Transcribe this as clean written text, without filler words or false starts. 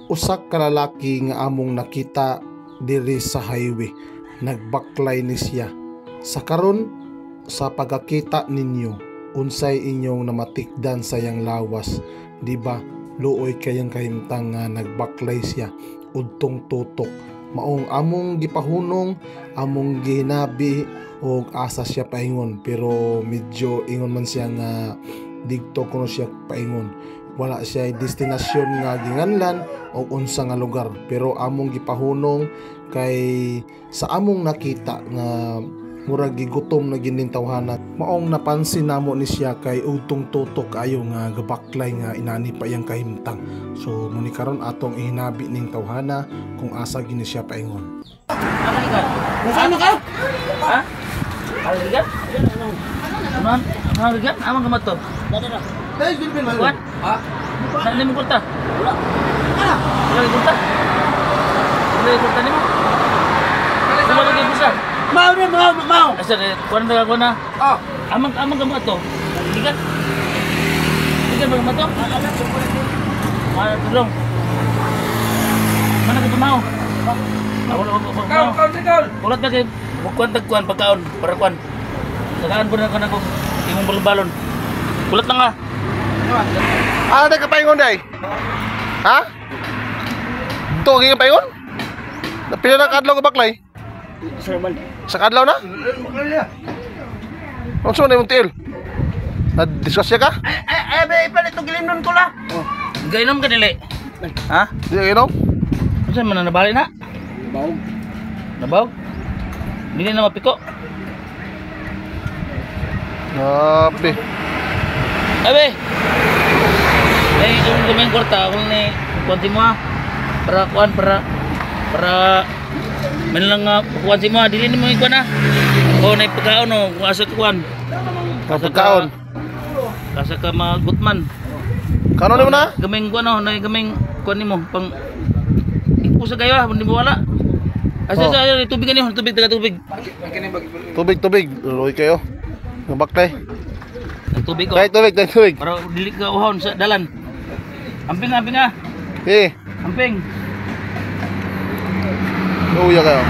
usa ka lalaki nga among nakita diri sa highway. Nagbaklay ni siya. Sa karon sa pagkakita ninyo, unsay inyong namatikdan sa yang lawas, di ba? Luoy kayang kahimtang nga nagbaklay siya udtong tutok. Maong among gipahunong, among gihinabi og asa siya paingon, pero medyo ingon man siya nga digto kuno siya paingon. Wala siya destinasyon nga ginganlan o unsa nga lugar, pero among gipahunong kay sa among nakita nga murag gigutom na ginintawhana. Maong napansin namo ni siya kay udtong tutok ayo nga gabaklay nga inani pa yang kahimtang. So muni karon atong ihinabi ning tawhana kung asa gini siya paingon. Akaligan. Nasaan ka? Ha? Akaligan? Aman, akaligan? Amang kamat to? Dada. Dai gilpin man. What? Ha? Saan mo kulta? Wala. Wala kulta? Wala kulta nimo? Wala lagi bisa. Mau. Asa kuan daga ko na. Oh. Amang kamat to. Akaligan. Akaligan ba kamat to? Mana tulong? Mana ka mau? Kaul. Ulat na kay bukuan tagkuan pagkaon para kuan. Sagaan po na kanang imong balon-balon. Ulat na nga. Ano na ka paingon day? Ha? Ito ang paingon? Pila na kadlaw ka baklay? Sa kadlaw na? Ano sa na yung tiil? Na-discuss siya ka? Ay, ipalit itong gilimnon ko la. Gainom ka nili. Ha? Di ka inom? Saan man na nabali na? Nabawag? Hindi na mapiko. Grabe. Abe! Ay, kung kumeng kwarta, kung ni kuwan si mo ha. Para man lang kuwan si mo ha. Dili na mo yung kuwan ha. O, na ipagkaon o, kung asa kuwan. Pagkaon. Kasa ka mga gutman. Kano ni mo na? Gaming kuwan o, na gaming kuwan ni mo. Pang ipusa kayo ha, hindi mo wala. Asa sa tubig kanyo, tubig, taga tubig. Tubig. Luloy kayo. Nabaklay. Tubig ko. Kahit tubig. Para dili ka uhon sa dalan. Amping ha. Eh. Amping. Luya kayo.